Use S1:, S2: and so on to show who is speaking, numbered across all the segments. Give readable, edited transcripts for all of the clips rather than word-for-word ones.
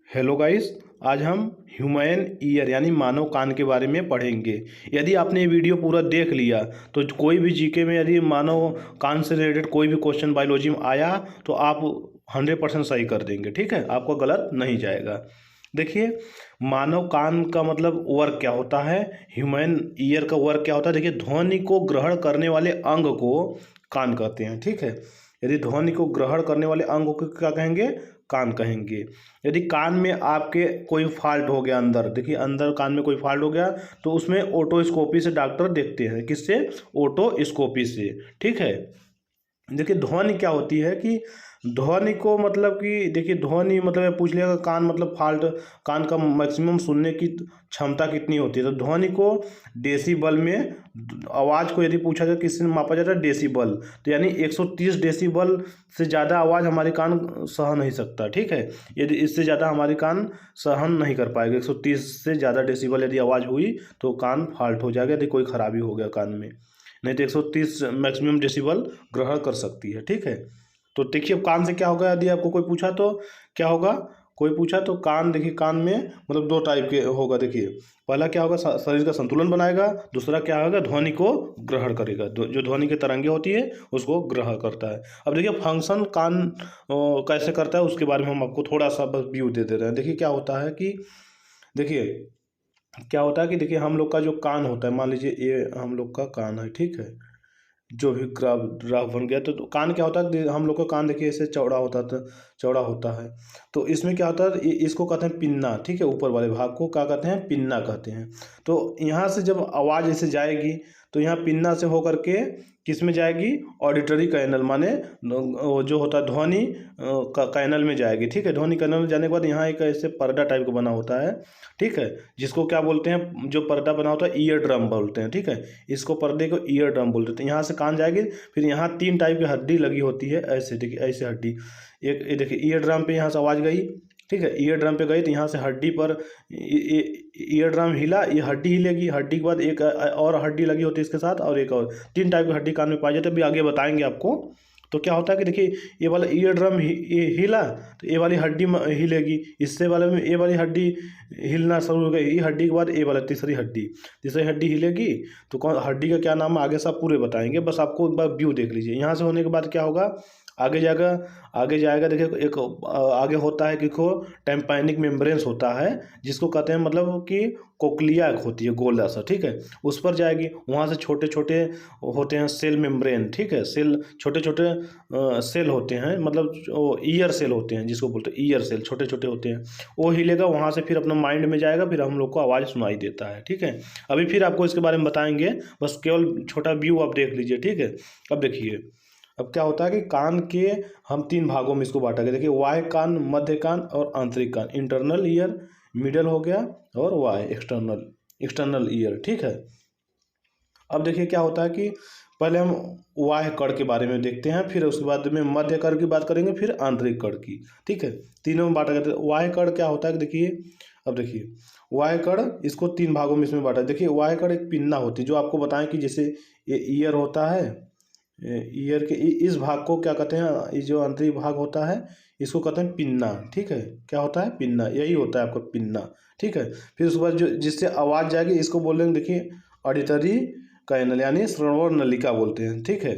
S1: Hello guys. आज हम human ear यानी मानव कान के बारे में पढ़ेंगे। यदि आपने ये वीडियो पूरा देख लिया तो कोई भी जीके में यदि मानव कान से रिलेटेड कोई भी क्वेश्चन बायोलॉजी में आया तो आप 100% सही कर देंगे। ठीक है, आपको गलत नहीं जाएगा। देखिए, मानव कान का मतलब वर्क क्या होता है, ह्यूमन ईयर का वर्क क्या होता है। देखिए, ध्वनि को ग्रहण करने वाले अंग को कान कहते हैं। ठीक है, यदि ध्वनि को ग्रहण करने वाले अंग को क्या कहेंगे, कान कहेंगे। यदि कान में आपके कोई फॉल्ट हो गया, अंदर देखिए, अंदर कान में कोई फॉल्ट हो गया तो उसमें ओटोस्कोपी से डॉक्टर देखते हैं। किससे? ओटोस्कोपी से। ठीक है। देखिए, ध्वनि क्या होती है कि ध्वनि को मतलब कि देखिए, ध्वनि मतलब पूछ लिया कान मतलब फॉल्ट, कान का मैक्सिमम सुनने की क्षमता कितनी होती है, तो ध्वनि को डेसिबल में, आवाज़ को यदि पूछा जाए किससे मापा जाता है, डेसिबल। तो यानी 130 डेसिबल से ज़्यादा आवाज़ हमारे कान सह नहीं सकता। ठीक है, यदि इससे ज़्यादा हमारे कान सहन नहीं कर पाएगा। 130 से ज़्यादा डेसिबल यदि आवाज़ हुई तो कान फॉल्ट हो जाएगा, यदि कोई खराबी हो गया कान में। नहीं तो 130 मैक्सिमम डेसिबल ग्रहण कर सकती है। ठीक है, तो देखिए, अब कान से क्या होगा, यदि आपको कोई पूछा तो क्या होगा, कोई पूछा तो कान, देखिए कान में मतलब दो टाइप के होगा। देखिए, पहला क्या होगा, शरीर का संतुलन बनाएगा। दूसरा क्या होगा, ध्वनि को ग्रहण करेगा। जो ध्वनि की तरंगे होती है उसको ग्रहण करता है। अब देखिए, फंक्शन कान कैसे करता है उसके बारे में हम आपको थोड़ा सा बस व्यू दे दे रहे हैं। देखिए क्या होता है कि, देखिए क्या होता है कि देखिए, हम लोग का जो कान होता है, मान लीजिए ये हम लोग का कान है। ठीक है, जो भी ग्राफ ग्राफ बन गया तो कान क्या होता है कि हम लोग का कान देखिए ऐसे चौड़ा होता था, चौड़ा होता है। तो इसमें क्या होता है, इसको कहते हैं पिन्ना। ठीक है, ऊपर वाले भाग को क्या कहते हैं, पिन्ना कहते हैं। तो यहाँ से जब आवाज़ ऐसे जाएगी तो यहाँ पिन्ना से होकर के किस में जाएगी, ऑडिटरी कैनल, माने जो होता है ध्वनि कैनल में जाएगी। ठीक है, ध्वनि कैनल में जाने के बाद यहाँ एक ऐसे पर्दा टाइप का बना होता है। ठीक है, जिसको क्या बोलते हैं, जो पर्दा बना होता है ईयर ड्रम बोलते हैं। ठीक है, इसको पर्दे को ईयर ड्रम बोलते हैं। यहाँ से कान जाएगी, फिर यहाँ 3 टाइप की हड्डी लगी होती है। ऐसे देखिए, ऐसे हड्डी, एक ये देखिए ईयर ड्रम पे यहाँ से आवाज़ गई। ठीक है, ईयर ड्रम पे गई तो यहाँ से हड्डी पर ईयर ड्रम हिला, ये हड्डी हिलेगी। हड्डी के बाद एक और हड्डी लगी होती है इसके साथ, और एक और 3 टाइप की हड्डी कान में पाई जाती है। अभी आगे बताएंगे आपको। तो क्या होता है कि देखिए, ये वाला ईयर ड्रम हिला तो ये वाली हड्डी हिलेगी, इससे वाले में ये वाली हड्डी हिलना शुरू हो गई। ये हड्डी के बाद ये वाला तीसरी हड्डी हिलेगी। तो कौन हड्डी का क्या नाम है आगे सब पूरे बताएंगे, बस आपको एक बार व्यू देख लीजिए। यहाँ से होने के बाद क्या होगा, आगे जाएगा, आगे जाएगा। देखिए, एक आगे होता है कि को टेम्पैनिक मेम्ब्रेन्स होता है, जिसको कहते हैं मतलब कि कोक्लिया होती है गोला सा। ठीक है, उस पर जाएगी, वहाँ से छोटे छोटे होते हैं सेल मेम्ब्रेन। ठीक है, सेल छोटे छोटे सेल होते हैं, मतलब ईयर सेल होते हैं, जिसको बोलते हैं ईयर सेल, छोटे छोटे होते हैं। वो हिलेगा, वहाँ से फिर अपना माइंड में जाएगा, फिर हम लोग को आवाज़ सुनाई देता है। ठीक है, अभी फिर आपको इसके बारे में बताएंगे, बस केवल छोटा व्यू आप देख लीजिए। ठीक है, अब देखिए, अब क्या होता है कि कान के हम 3 भागों में इसको बांटा गया। देखिए, वाह्य कान, मध्य कान और आंतरिक कान। इंटरनल ईयर, मिडल हो गया, और वाह्य एक्सटर्नल, एक्सटर्नल ईयर। ठीक है, अब देखिए क्या होता है कि पहले हम वाह्य कड़ के बारे में देखते हैं, फिर उसके बाद में मध्य कड़ की बात करेंगे, फिर आंतरिक कड़ की। ठीक है, तीनों में बांटा गया। तो वाह्य कड़ क्या होता है कि देखिए, अब देखिए वाह्य कड़, इसको 3 भागों में इसमें बांटा। देखिए, वाह्य कड़ एक पिन्ना होती है, जो आपको बताएं कि जैसे ये ईयर होता है, ईयर के इस भाग को क्या कहते हैं, ये जो आंतरिक भाग होता है इसको कहते हैं पिन्ना। ठीक है, क्या होता है, पिन्ना, यही होता है आपका पिन्ना। ठीक है, फिर उसके बाद जो जिससे आवाज़ जाएगी इसको बोलेंगे, देखिए ऑडिटरी कैनल, यानी श्रवण नलिका बोलते हैं। ठीक है,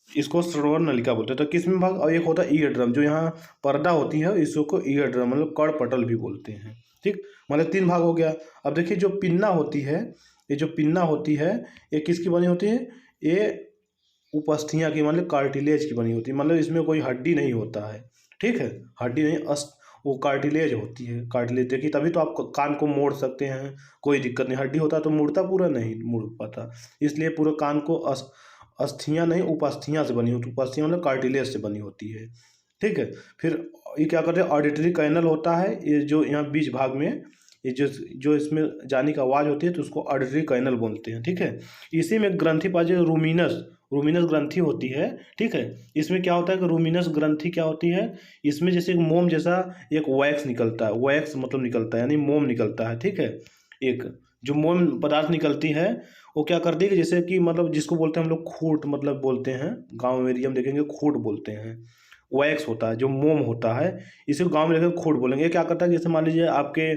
S1: इसको श्रवण नलिका बोलते हैं। तो किस में भाग, और एक होता है ईयर ड्रम, जो यहाँ पर्दा होती है इसको ईयर ड्रम मतलब कड़ पटल भी बोलते हैं। ठीक, मतलब 3 भाग हो गया। अब देखिए, जो पिन्ना होती है, ये जो पिन्ना होती है ये किसकी बनी होती है, ये उपस्थियाँ की, मतलब कार्टिलेज की बनी होती है। मतलब इसमें कोई हड्डी नहीं होता है। ठीक है, हड्डी नहीं, वो कार्टिलेज होती है। कार्टिलेज देखिए, तभी तो आप कान को मोड़ सकते हैं, कोई दिक्कत नहीं। हड्डी होता तो मुड़ता पूरा नहीं मुड़ पाता, इसलिए पूरे कान को अस्थियाँ नहीं, उपस्थियाँ से बनी होती। उपस्थियाँ मतलब कार्टिलेज से बनी होती है। ठीक है, फिर ये क्या करते हैं, ऑडिटरी कैनल होता है, ये जो यहाँ बीच भाग में, ये जो इसमें जाने की आवाज़ होती है तो उसको ऑडिटरी कैनल बोलते हैं। ठीक है, इसी में ग्रंथि पाई जाए, रूमिनस, रूमिनस ग्रंथि होती है। ठीक है, इसमें क्या होता है कि रूमिनस ग्रंथि क्या होती है, इसमें जैसे एक मोम जैसा एक वैक्स निकलता है, वैक्स मतलब निकलता है यानी मोम निकलता है। ठीक है, एक जो मोम पदार्थ निकलती है वो क्या करती है कि जैसे कि मतलब जिसको बोलते हैं हम लोग खूट, मतलब बोलते हैं गाँव एरिया में देखेंगे खूट बोलते हैं। वैक्स होता है, जो मोम होता है, इसे गांव में लेकर खोट बोलेंगे। ये क्या करता है, जैसे मान लीजिए आपके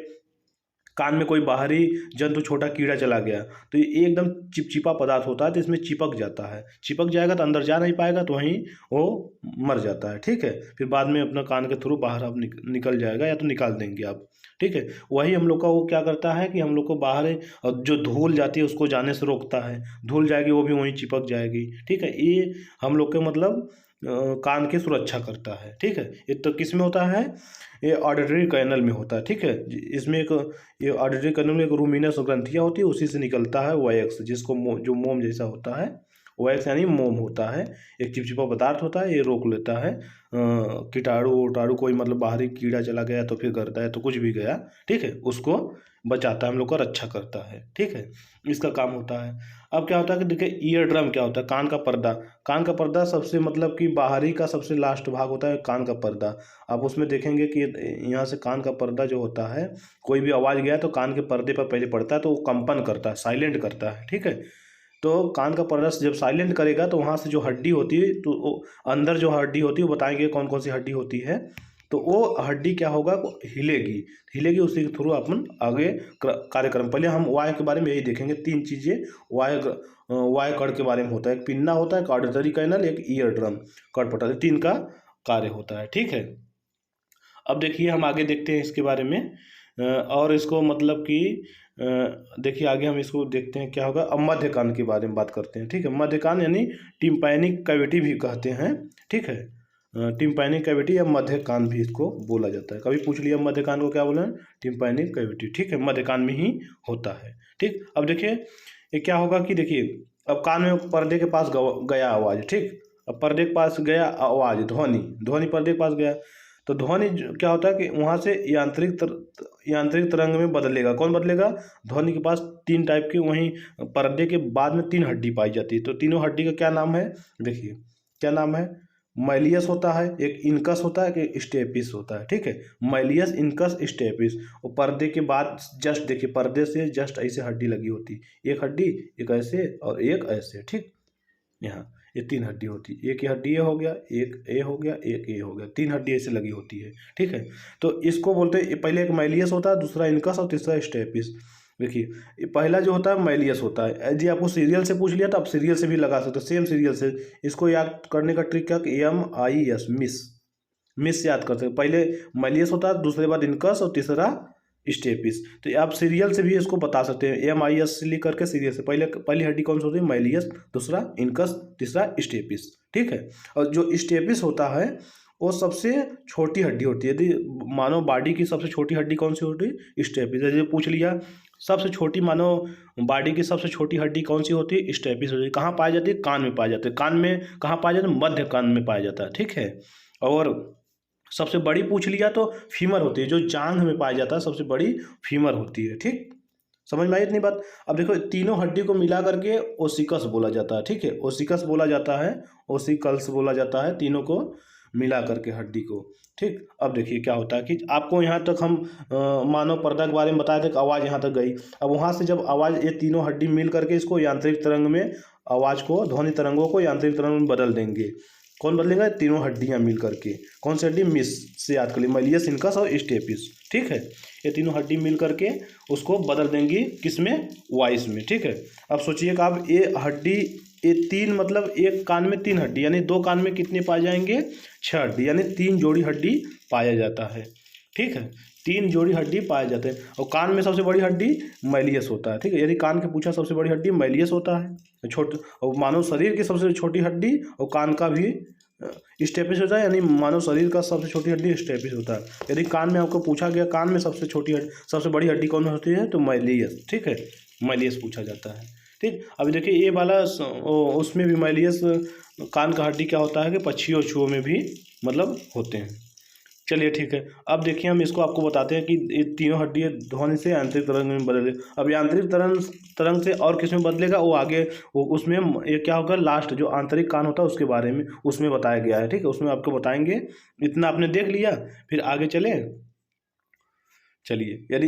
S1: कान में कोई बाहरी जंतु छोटा कीड़ा चला गया, तो ये एकदम चिपचिपा पदार्थ होता है, तो इसमें चिपक जाता है, चिपक जाएगा तो अंदर जा नहीं पाएगा, तो वहीं वो मर जाता है। ठीक है, फिर बाद में अपना कान के थ्रू बाहर आप निकल जाएगा या तो निकाल देंगे आप। ठीक है, वही हम लोग का वो क्या करता है कि हम लोग को बाहर जो धूल जाती है उसको जाने से रोकता है, धूल जाएगी वो भी वहीं चिपक जाएगी। ठीक है, ये हम लोग के मतलब कान की सुरक्षा करता है। ठीक है, ये तो किस में होता है, ये ऑडिटरी कैनल में होता है। ठीक है, इसमें एक ये ऑडिटरी कैनल में एक रूमिनस ग्रंथियाँ होती है, उसी से निकलता है वैक्स, जिसको जो मोम जैसा होता है, वैक्स यानी मोम होता है, एक चिपचिपा पदार्थ होता है, ये रोक लेता है कीटाणु उटाणु, कोई मतलब बाहरी कीड़ा चला गया तो फिर करता है तो कुछ भी गया, ठीक है, उसको बचाता है, हम लोग का रक्षा करता है। ठीक है, इसका काम होता है। अब क्या होता है कि देखिए ईयर ड्रम क्या होता है, कान का पर्दा। कान का पर्दा सबसे मतलब कि बाहरी का सबसे लास्ट भाग होता है कान का पर्दा। आप उसमें देखेंगे कि यहाँ से कान का पर्दा जो होता है, कोई भी आवाज़ गया तो कान के पर्दे पर पहले पड़ता है, तो वो कंपन करता है, साइलेंट करता है। ठीक है, तो कान का पर्दा जब साइलेंट करेगा तो वहाँ से जो हड्डी होती है, तो वो अंदर जो हड्डी होती है वो बताएंगे कौन कौन सी हड्डी होती है, तो वो हड्डी क्या होगा, हिलेगी, हिलेगी, उसी के थ्रू अपन आगे कार्यक्रम। पहले हम वायु के बारे में यही देखेंगे, तीन चीज़ें वायु कण के बारे में होता है, एक पिन्ना होता है, एक ऑडिटरी कैनल, एक ईयर ड्रम, कड़पटा, तीन का कार्य होता है। ठीक है, अब देखिए हम आगे देखते हैं इसके बारे में और इसको मतलब कि देखिए आगे हम इसको देखते हैं क्या होगा। अब मध्य कान के बारे में बात करते हैं। ठीक है, मध्य कान यानी टिम्पैनिक कैविटी भी कहते हैं। ठीक है, टिम्पैनिक कैविटी या मध्य कान भी इसको बोला जाता है। कभी पूछ लिया मध्य कान को क्या बोला है, टिम्पैनिक कैविटी। ठीक है, मध्य कान में ही होता है। ठीक, अब देखिए ये क्या होगा कि देखिए अब कान में पर्दे के पास गया आवाज़। ठीक, अब पर्दे के पास गया आवाज़, ध्वनि पर्दे के पास गया, तो ध्वनि क्या होता है कि वहाँ से यांत्रिक तरंग में बदलेगा। कौन बदलेगा, ध्वनि के पास तीन टाइप के, वहीं पर्दे के बाद में तीन हड्डी पाई जाती है, तो तीनों हड्डी का क्या नाम है, देखिए क्या नाम है, मैलियस होता है, एक इनकस होता है, एक स्टेपिस होता है। ठीक है, मैलियस, इनकस, स्टेपिस। और पर्दे के बाद जस्ट देखिए, पर्दे से जस्ट ऐसे हड्डी लगी होती है, एक हड्डी, एक ऐसे और एक ऐसे। ठीक, यहाँ ये तीन हड्डी होती है, एक हड्डी ये हो गया, एक ए हो गया, एक ए हो गया, तीन हड्डी ऐसे लगी होती है। ठीक है, तो इसको बोलते हैं, पहले एक मैलियस होता है, दूसरा इनकस और तीसरा स्टेपिस। देखिए पहला जो होता है मैलियस होता है। यदि आपको सीरियल से पूछ लिया तो आप सीरियल से भी लगा सकते हो, सेम सीरियल से। इसको याद करने का ट्रिक क्या, MIS, मिस से याद करते हैं। पहले मैलियस होता है, दूसरे बाद इनकस और तीसरा स्टेपिस। तो आप सीरियल से भी इसको बता सकते हैं, MIS लिख करके सीरियल से। पहली हड्डी कौन सी होती है, मैलियस, दूसरा इनकस, तीसरा स्टेपिस। ठीक है, और जो स्टेपिस होता है वो सबसे छोटी हड्डी होती है। यदि मानव बॉडी की सबसे छोटी हड्डी कौन सी होती है, स्टेपिस। यदि पूछ लिया सबसे छोटी मानव बॉडी की सबसे छोटी हड्डी कौन सी होती है, स्टेपिस होती है। कहाँ पाई जाती है, कान में पाई जाती है। कान में कहाँ पाया जाता है, मध्य कान में पाया जाता है। ठीक है, और सबसे बड़ी पूछ लिया तो फीमर होती है, जो जांघ में पाया जाता है, सबसे बड़ी फीमर होती है। ठीक, समझ में आई इतनी बात। अब देखो तीनों हड्डी को मिला करके ओसिकस बोला जाता है। ठीक है, ओसिकस बोला जाता है, ओसिकल्स बोला जाता है, तीनों को मिला करके हड्डी को। ठीक, अब देखिए क्या होता है कि आपको यहाँ तक हम मानव पर्दा के बारे में बताए थे कि आवाज़ यहाँ तक गई। अब वहाँ से जब आवाज़, ये तीनों हड्डी मिल करके इसको यांत्रिक तरंग में, आवाज़ को, ध्वनि तरंगों को यांत्रिक तरंग में बदल देंगे। कौन बदलेगा, तीनों हड्डियाँ मिल करके। कौन सी हड्डी, मिस से याद कर ली, मैलियस, इनकस और स्टेपिस। ठीक है, ये तीनों हड्डी मिल करके उसको बदल देंगी किसमें, वॉइस में। ठीक है, अब सोचिए कि आप ये हड्डी, ये तीन मतलब एक कान में तीन हड्डी, यानी दो कान में कितने पाए जाएंगे, 6 हड्डी, यानी 3 जोड़ी हड्डी पाया जाता है। ठीक है, 3 जोड़ी हड्डी पाए जाते हैं। और कान में सबसे बड़ी हड्डी मैलियस होता है। ठीक है, यदि कान के पूछा सबसे बड़ी हड्डी मैलियस होता है, छोटे, और मानव शरीर की सबसे छोटी हड्डी और कान का भी स्टेपिस होता है, यानी मानव शरीर का सबसे छोटी हड्डी स्टेपिस होता है। यदि कान में आपको पूछा गया कान में सबसे छोटी हड्डी, सबसे बड़ी हड्डी कौन होती है, तो मैलियस। ठीक है, मैलियस पूछा जाता है। ठीक, अब देखिए ये वाला उसमें भी मैलियस कान का हड्डी क्या होता है कि पक्षियों छुओं में भी मतलब होते हैं। चलिए ठीक है, अब देखिए हम इसको आपको बताते हैं कि ये तीनों हड्डी ध्वनि से यांत्रिक तरंग में बदले। अब यांत्रिक तरंग से और किस में बदलेगा, वो आगे वो उसमें ये क्या होगा, लास्ट जो आंतरिक कान होता है उसके बारे में उसमें बताया गया है। ठीक है, उसमें आपको बताएंगे। इतना आपने देख लिया, फिर आगे चले। चलिए, यदि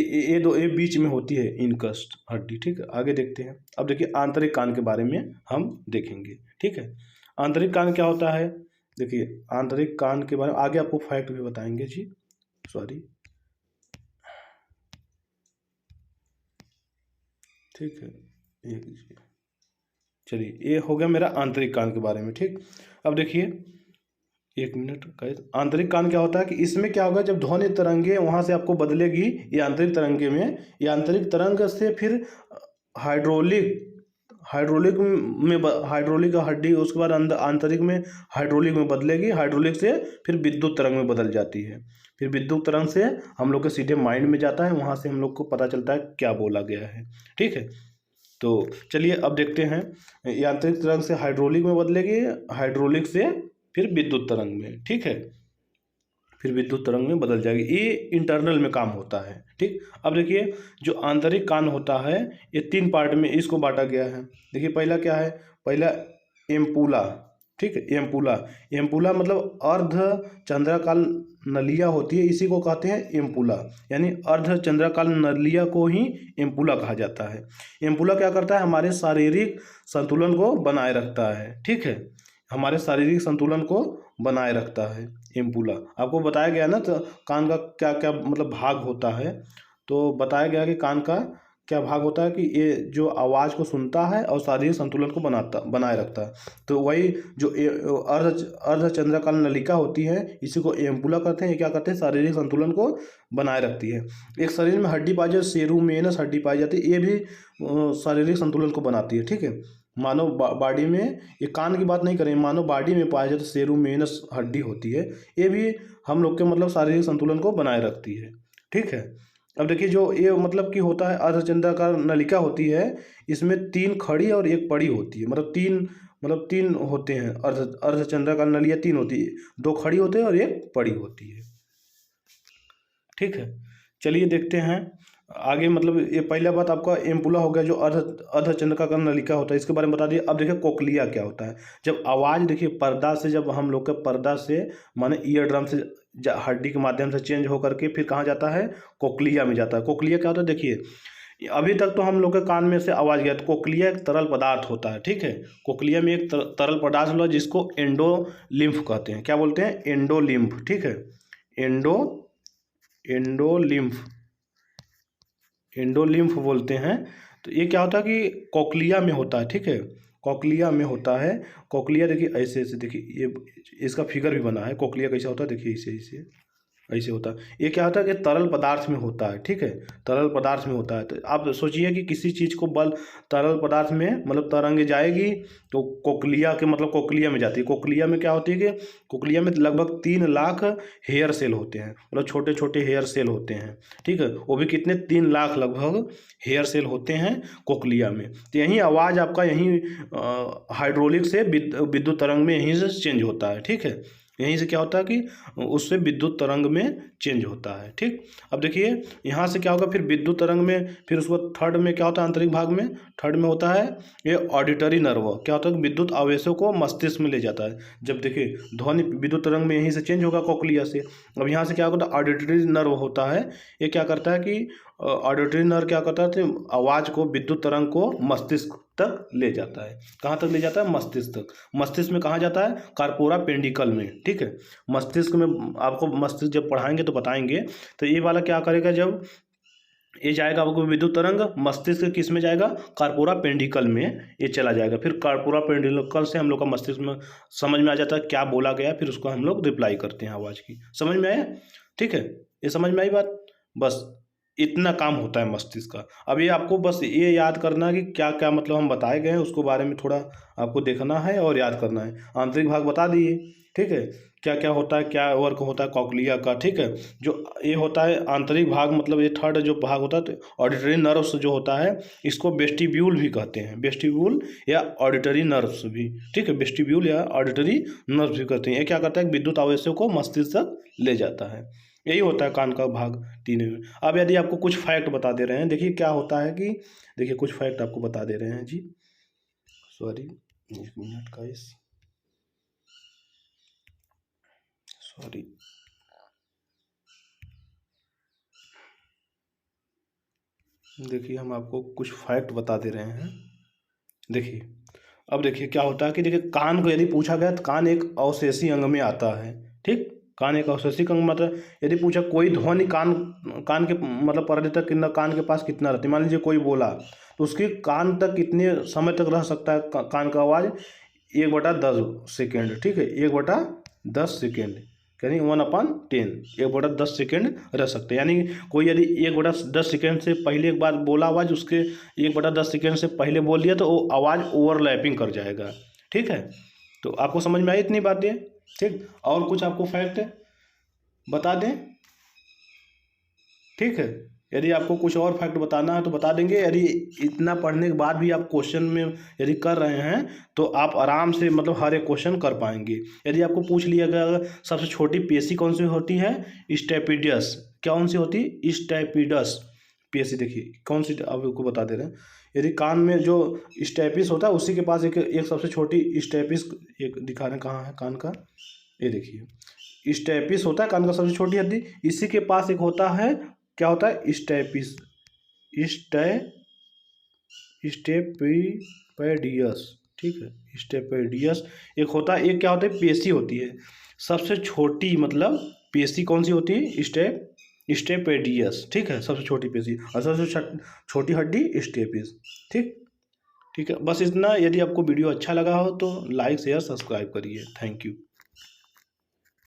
S1: ये बीच में होती है इनकस्ट हड्डी। ठीक है, आगे देखते हैं। अब देखिए आंतरिक कान के बारे में हम देखेंगे। ठीक है, आंतरिक कान क्या होता है, देखिए आंतरिक कान के बारे में आगे आपको फैक्ट भी बताएंगे जी। सॉरी, ठीक है, एक, चलिए ये हो गया मेरा आंतरिक कान के बारे में। ठीक, अब देखिए, एक मिनट गाइस, आंतरिक कान क्या होता है कि इसमें क्या होगा, जब ध्वनि तरंगे वहां से आपको बदलेगी, ये आंतरिक तरंगे में, ये आंतरिक तरंग से फिर हाइड्रोलिक हाइड्रोलिक में हाइड्रोलिक हड्डी, उसके बाद अंदर आंतरिक में हाइड्रोलिक में बदलेगी, हाइड्रोलिक से फिर विद्युत तरंग में बदल जाती है, फिर विद्युत तरंग से हम लोग के सीधे माइंड में जाता है, वहां से हम लोग को पता चलता है क्या बोला गया है। ठीक है, तो चलिए अब देखते हैं, यांत्रिक तरंग से हाइड्रोलिक में बदलेगी, हाइड्रोलिक से फिर विद्युत तरंग में। ठीक है, फिर विद्युत तरंग में बदल जाएगी, ये इंटरनल में काम होता है। ठीक, अब देखिए जो आंतरिक कान होता है ये 3 पार्ट में इसको बांटा गया है। देखिए पहला क्या है, पहला एम्पुला। ठीक है, एम्पुला, एम्पुला मतलब अर्ध चंद्राकार नलिया होती है, इसी को कहते हैं एम्पुला, यानी अर्ध चंद्राकार नलिया को ही एम्पुला कहा जाता है। एम्पुला क्या करता है, हमारे शारीरिक संतुलन को बनाए रखता है। ठीक है, हमारे शारीरिक संतुलन को बनाए रखता है एम्पुला। आपको बताया गया ना, तो कान का क्या क्या मतलब भाग होता है, तो बताया गया कि कान का क्या भाग होता है कि ये जो आवाज़ को सुनता है और शारीरिक संतुलन को बनाए रखता है। तो वही जो अर्धचंद्राकार नलिका होती है, इसी को एम्पुला कहते हैं। ये क्या करते हैं, शारीरिक संतुलन को बनाए रखती है। एक शरीर में हड्डी पाई जाती है, सेरुमेनस हड्डी पाई जाती है, ये भी शारीरिक संतुलन को बनाती है। ठीक है, मानव बॉडी में, ये कान की बात नहीं करें, मानव बॉडी में पाया जाता सेरुमेनस हड्डी होती है, ये भी हम लोग के मतलब शारीरिक संतुलन को बनाए रखती है। ठीक है, अब देखिए जो ये मतलब कि होता है अर्धचंद्राकार नलिका होती है, इसमें 3 खड़ी और 1 पड़ी होती है, मतलब तीन होते हैं, अर्धचंद्राकार नलिया 3 होती है, 2 खड़ी होते हैं और 1 पड़ी होती है। ठीक है, चलिए देखते हैं आगे। मतलब ये पहला बात आपका एम्पुला हो गया, जो अर्धचंद्राकार नलिका होता है, इसके बारे में बता दिए। अब देखिए कोक्लिया क्या होता है। जब आवाज़ देखिए पर्दा से, जब हम लोग के पर्दा से माने ईयर ड्रम से हड्डी के माध्यम से चेंज होकर के फिर कहाँ जाता है, कोक्लिया में जाता है। कोक्लिया क्या होता है, देखिए अभी तक तो हम लोग के कान में से आवाज़ गया, तो कोक्लिया एक तरल पदार्थ होता है। ठीक है, कोक्लिया में एक तरल पदार्थ होता है जिसको एंडोलिम्फ कहते हैं। क्या बोलते हैं, एंडोलिम्फ। ठीक है, एंडोलिम्फ एंडोलिम्फ बोलते हैं। तो ये क्या होता है कि कोक्लिया में होता है। ठीक है, कोक्लिया में होता है। कोक्लिया देखिए ऐसे ऐसे, देखिए ये इसका फिगर भी बना है, कोक्लिया कैसा होता है, देखिए इसे इसे ऐसे होता है। ये क्या होता है कि तरल पदार्थ में होता है। ठीक है, तरल पदार्थ में होता है। तो आप सोचिए कि किसी चीज़ को बल तरल पदार्थ में मतलब तरंगे जाएगी, तो कोक्लिया के मतलब कोक्लिया में जाती है। कोक्लिया में क्या होती है कि कोक्लिया में लगभग 3 लाख हेयर सेल होते हैं, मतलब छोटे छोटे हेयर सेल होते हैं। ठीक है, वो भी कितने, 3 लाख लगभग हेयर सेल होते हैं कोक्लिया में। तो यही आवाज़ आपका यहीं हाइड्रोलिक से विद्युत तरंग में यहीं से चेंज होता है। ठीक है, यहीं से क्या होता है कि उससे विद्युत तरंग में चेंज होता है। ठीक, अब देखिए यहाँ से क्या होगा, फिर विद्युत तरंग में, फिर उसको थर्ड में क्या होता है, आंतरिक भाग में थर्ड में होता है ये ऑडिटरी नर्व। क्या होता है, विद्युत आवेशों को मस्तिष्क में ले जाता है। जब देखिए ध्वनि विद्युत तरंग में यहीं से चेंज होगा कोक्लिया से। अब यहाँ से क्या होता है, ऑडिटरी नर्व होता है। ये क्या करता है कि ऑडिटरी नर्व क्या करता है, तो आवाज़ को, विद्युत तरंग को मस्तिष्क तक ले जाता है। कहाँ तक ले जाता है, मस्तिष्क तक। मस्तिष्क में कहाँ जाता है, कार्पोरा पेंडिकल में। ठीक है, मस्तिष्क में, आपको मस्तिष्क जब पढ़ाएंगे तो बताएंगे। तो ये वाला क्या करेगा, जब ये जाएगा आपको विद्युत तरंग मस्तिष्क किस में जाएगा, कार्पोरा पेंडिकल में ये चला जाएगा। फिर कार्पोरा पेंडिकल से हम लोग का मस्तिष्क में समझ में आ जाता है क्या बोला गया, फिर उसको हम लोग रिप्लाई करते हैं आवाज़ की। समझ में आया, ठीक है, ये समझ में आई बात। बस इतना काम होता है मस्तिष्क का। अब ये आपको बस ये याद करना है कि क्या क्या मतलब हम बताए गए हैं, उसको बारे में थोड़ा आपको देखना है और याद करना है। आंतरिक भाग बता दिए। ठीक है, क्या क्या होता है, क्या वर्क होता है कोक्लिया का। ठीक है, जो ये होता है आंतरिक भाग, मतलब ये थर्ड जो भाग होता है, तो ऑडिटरी नर्व्स जो होता है, इसको वेस्टिब्यूल भी कहते हैं। वेस्टिब्यूल या ऑडिटरी नर्व्स भी। ठीक है, वेस्टिब्यूल या ऑडिटरी नर्व्स भी कहते हैं। ये क्या करता है, विद्युत आवेशों को मस्तिष्क तक ले जाता है। यही होता है कान का भाग 3 में। अब यदि आपको कुछ फैक्ट बता दे रहे हैं, देखिए क्या होता है कि, देखिए कुछ फैक्ट आपको बता दे रहे हैं जी। सॉरी, 1 मिनट का इस, सॉरी, देखिए हम आपको कुछ फैक्ट बता दे रहे हैं। देखिए अब देखिए क्या होता है कि देखिए कान को यदि पूछा गया तो कान एक अवशेषी अंग में आता है। ठीक, कान एक अवशेषी अंग मतलब यदि पूछा कोई ध्वनि कान कान के मतलब परिधि तक कितना कान के पास कितना रहती है, मान लीजिए कोई बोला तो उसके कान तक कितने समय तक रह सकता है कान का आवाज़, 1/10 सेकेंड। ठीक है, 1/10 सेकेंड यानी 1/10, 1/10 सेकेंड रह सकते हैं। यानी कोई यदि 1/10 सेकेंड से पहले एक बार बोला आवाज़, उसके 1/10 सेकेंड से पहले बोल दिया तो वो आवाज़ ओवरलैपिंग कर जाएगा। ठीक है, तो आपको समझ में आई इतनी बातें। ठीक, और कुछ आपको फैक्ट बता दें? ठीक है, यदि आपको कुछ और फैक्ट बताना है तो बता देंगे। यदि इतना पढ़ने के बाद भी आप क्वेश्चन में यदि कर रहे हैं तो आप आराम से मतलब हर एक क्वेश्चन कर पाएंगे। यदि आपको पूछ लिया गया सबसे छोटी पेशी कौन सी होती है, स्टेपिडस, कौन सी होती है, स्टेपिडस पेशी। देखिए कौन सी, आपको बता दे रहे हैं। यदि कान में जो स्टेपिस होता है उसी के पास एक सबसे छोटी स्टेपिस, एक दिखा रहे हैं कहाँ है कान का, ये देखिए स्टेपिस होता है कान का सबसे छोटी हड्डी, इसी के पास एक होता है, क्या होता है, स्टेपिस, स्टेपिडियस। ठीक है, स्टेपिडियस एक होता है, एक क्या होता है, पेशी होती है सबसे छोटी, मतलब पेशी कौन सी होती है, स्टेपिडियस। ठीक है, सबसे छोटी पेशी और सबसे छोटी हड्डी स्टेपिस। ठीक, ठीक है, बस इतना। यदि आपको वीडियो अच्छा लगा हो तो लाइक शेयर सब्सक्राइब करिए। Thank you.